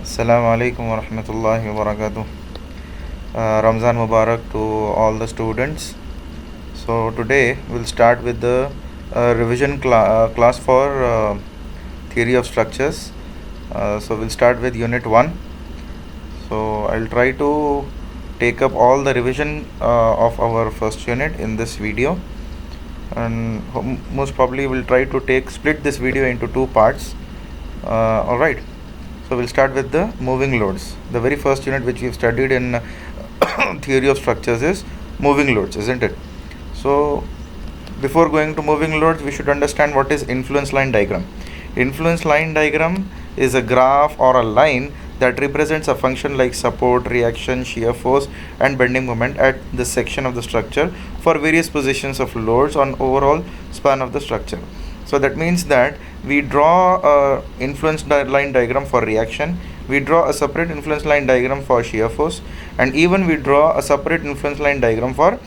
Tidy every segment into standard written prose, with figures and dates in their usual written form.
Assalamu alaikum wa rahmatullahi wa barakatuh. Ramzan Mubarak to all the students. So today we'll start with the revision class for theory of structures. So we'll start with unit 1. So I'll try to take up all the revision of our first unit in this video, and most probably we'll try to split this video into two parts. Alright. So we'll start with the moving loads. The very first unit which we've studied in theory of structures is moving loads, isn't it? So before going to moving loads, we should understand what is influence line diagram. Influence line diagram is a graph or a line that represents a function like support, reaction, shear force and bending moment at the section of the structure for various positions of loads on overall span of the structure. So that means that we draw a influence line diagram for reaction, we draw a separate influence line diagram for shear force, and even we draw a separate influence line diagram for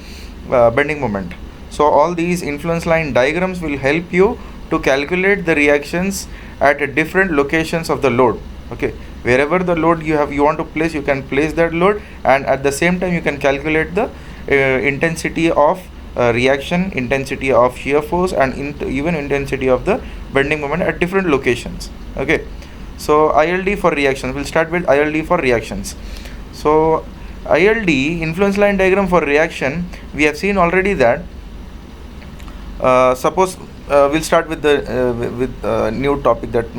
bending moment. So all these influence line diagrams will help you to calculate the reactions at different locations of the load. Okay, wherever the load you want to place, you can place that load, and at the same time you can calculate the intensity of reaction, intensity of shear force, and even intensity of the bending moment at different locations. Okay, so ILD for reactions, we'll start with ILD for reactions. So ILD, influence line diagram for reaction, we have seen already that suppose we'll start with the new topic that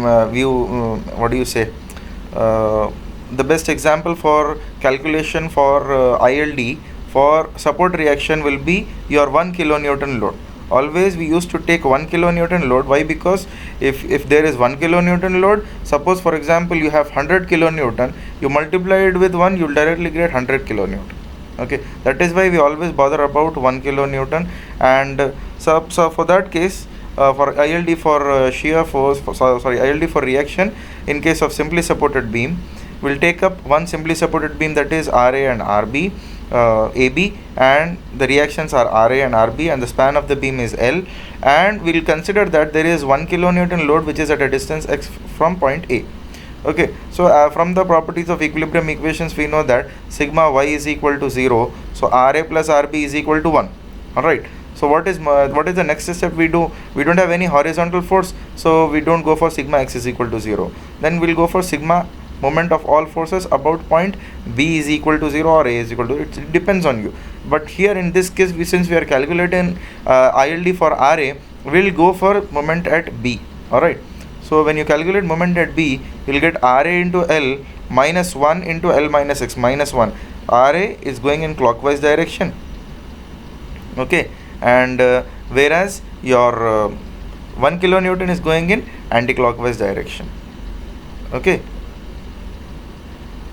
the best example for calculation for ILD for support reaction will be your 1 kilonewton load. Always we used to take 1 kilonewton load. Why? Because if there is 1 kilonewton load, suppose for example you have 100 kilonewton, you multiply it with 1, you'll directly get 100 kilonewton. Okay, that is why we always bother about 1 kilonewton. And so for that case, for ILD for shear force, ILD for reaction in case of simply supported beam, we'll take up one simply supported beam, that is RA and RB, AB, and the reactions are RA and RB, and the span of the beam is L, and we'll consider that there is 1 kilonewton load which is at a distance x from point A. Okay, so from the properties of equilibrium equations we know that sigma y is equal to 0, so RA plus RB is equal to 1. Alright, so what is the next step we do? We don't have any horizontal force, so we don't go for sigma x is equal to 0. Then we'll go for sigma moment of all forces about point B is equal to 0 or A is equal to, it depends on you. But here in this case, since we are calculating ILD for RA, we'll go for moment at B. Alright, so when you calculate moment at B, you'll get RA into L minus 1 into L minus x minus 1. RA is going in clockwise direction. Okay, and whereas your 1 kilonewton is going in anti-clockwise direction. Okay,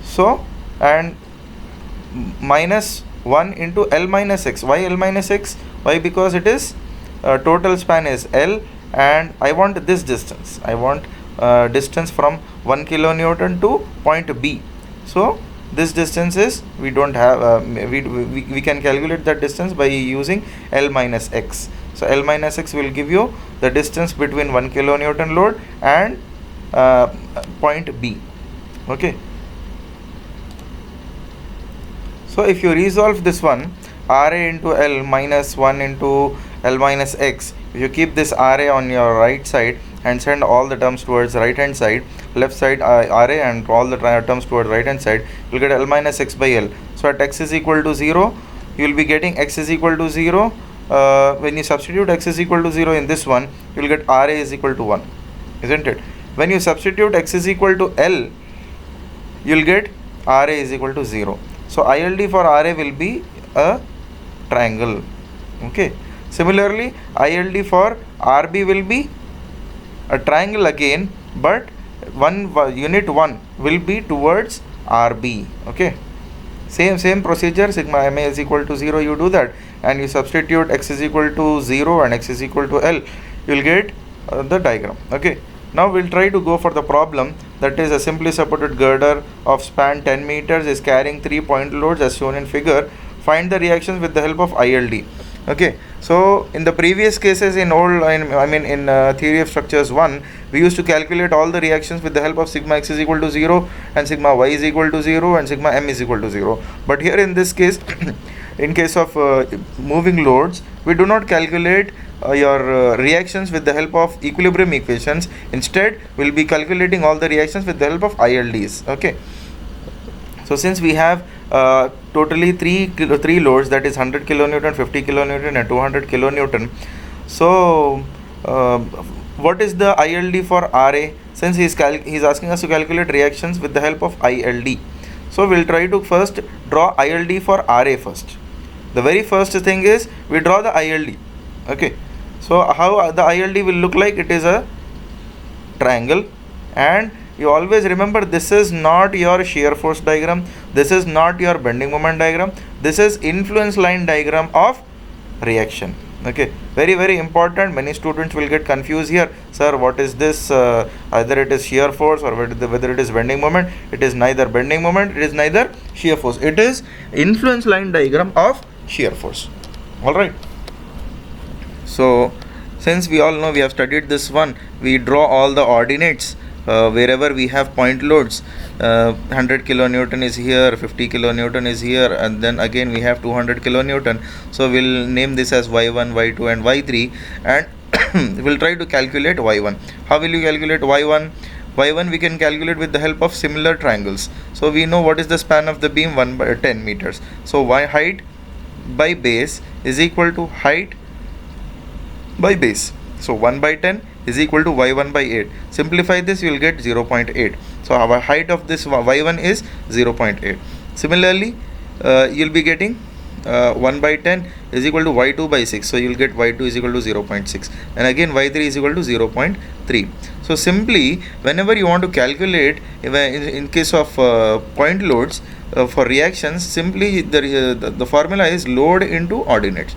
so and minus 1 into L minus x. Why L minus x? Why? Because it is total span is L, and I want this distance. I want distance from 1 kilonewton to point B. So this distance is, we don't have we can calculate that distance by using L minus x. So L minus x will give you the distance between 1 kilonewton load and point B. Okay, so if you resolve this one, RA into L minus 1 into L minus x, if you keep this RA on your right side and send all the terms towards right hand side, left side RA and all the terms towards right hand side, you'll get L minus x by L. So at x is equal to 0, you'll be getting x is equal to 0. When you substitute x is equal to 0 in this one, you'll get RA is equal to 1, isn't it? When you substitute x is equal to L, you'll get RA is equal to 0. So ILD for RA will be a triangle. Okay, similarly ILD for RB will be a triangle again, but unit 1 will be towards RB. Okay, same procedure, sigma MA is equal to 0, you do that, and you substitute x is equal to 0 and x is equal to L, you will get the diagram. Okay, now we'll try to go for the problem, that is a simply supported girder of span 10 meters is carrying 3 point loads as shown in figure. Find the reactions with the help of ILD. Okay, so in the previous cases in theory of structures 1, we used to calculate all the reactions with the help of sigma x is equal to 0 and sigma y is equal to 0 and sigma m is equal to 0. But here in this case, in case of moving loads, we do not calculate your reactions with the help of equilibrium equations. Instead, we'll be calculating all the reactions with the help of ILDs. Okay. So since we have totally three loads, that is 100 kilonewton, 50 kilonewton and 200 kilonewton. So what is the ILD for RA? Since he's asking us to calculate reactions with the help of ILD. So we'll try to first draw ILD for RA first. The very first thing is we draw the ILD. Okay. So how the ILD will look like? It is a triangle, and you always remember this is not your shear force diagram, this is not your bending moment diagram, this is influence line diagram of reaction. Okay, very important. Many students will get confused here. Sir, what is this? Either it is shear force or whether it is bending moment. It is neither bending moment, it is neither shear force. It is influence line diagram of shear force. Alright. So since we all know, we have studied this one, we draw all the ordinates wherever we have point loads. 100 kilonewton is here, 50 kilonewton is here, and then again we have 200 kilonewton. So we'll name this as y1, y2 and y3, and we'll try to calculate y1. How will you calculate y1? Y1 we can calculate with the help of similar triangles. So we know what is the span of the beam, 1 by 10 meters. So y height by base is equal to height by base. So 1 by 10 is equal to y1 by 8. Simplify this, you will get 0.8. So our height of this y1 is 0.8. Similarly, you'll be getting 1 by 10 is equal to y2 by 6. So you'll get y2 is equal to 0.6. And again y3 is equal to 0.3. So simply, whenever you want to calculate, in case of point loads for reactions, simply the formula is load into ordinates.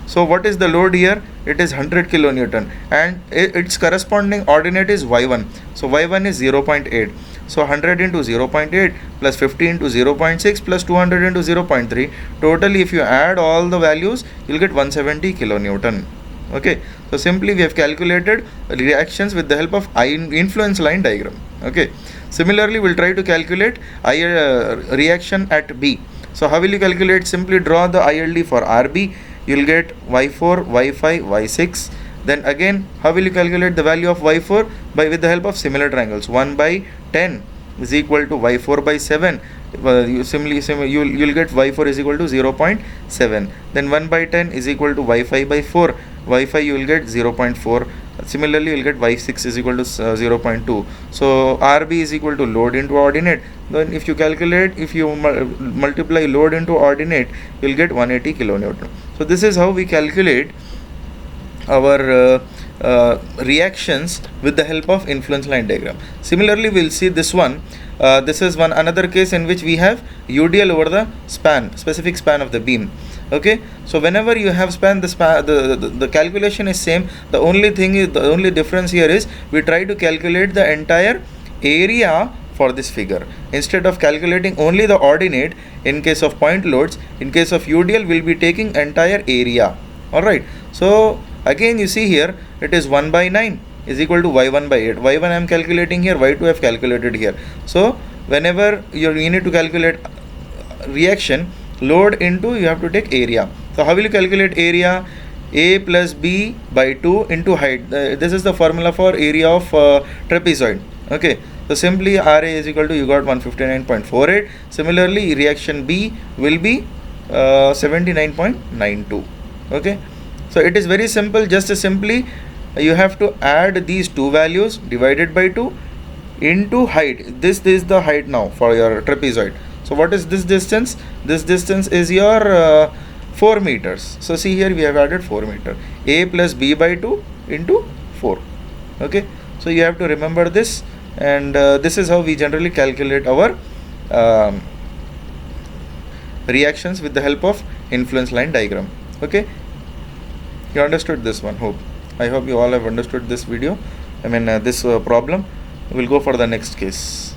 So what is the load here? It is 100 kilonewton, and its corresponding ordinate is y1. So y1 is 0.8. So 100 into 0.8 plus 50 into 0.6 plus 200 into 0.3. Totally, if you add all the values, you'll get 170 kilonewton. Okay. So simply we have calculated reactions with the help of influence line diagram. Okay. Similarly, we'll try to calculate reaction at B. So how will you calculate? Simply draw the ILD for RB. You'll get y4, y5, y6. Then again, how will you calculate the value of y4? With the help of similar triangles. 1 by 10 is equal to y4 by 7. You'll get y4 is equal to 0.7. Then 1 by 10 is equal to y5 by 4. y5 you will get 0.4. Similarly, you will get y6 is equal to 0.2. So RB is equal to load into ordinate. Then if you calculate, if you multiply load into ordinate, you will get 180 kilonewton. So this is how we calculate our reactions with the help of influence line diagram. Similarly, we'll see this one. This is another case in which we have UDL over the specific span of the beam. Okay, so whenever you have span, the calculation is same. The only difference here is we try to calculate the entire area for this figure. Instead of calculating only the ordinate in case of point loads, in case of UDL we'll be taking entire area. Alright, so again you see here it is 1 by 9 is equal to y1 by 8. y1 I am calculating here, y2 I have calculated here. So whenever you need to calculate reaction, load into, you have to take area. So how will you calculate area? A plus B by 2 into height. This is the formula for area of trapezoid. Okay, so simply RA is equal to, you got 159.48. Similarly, reaction B will be 79.92. Okay, so it is very simple. Just simply you have to add these two values divided by 2 into height. This is the height now for your trapezoid. So what is this distance? This distance is your 4 meters. So see here we have added 4 meter. A plus B by 2 into 4. Okay, so you have to remember this, and this is how we generally calculate our reactions with the help of influence line diagram. Okay, you understood this one. I hope you all have understood this video. This problem. We'll go for the next case.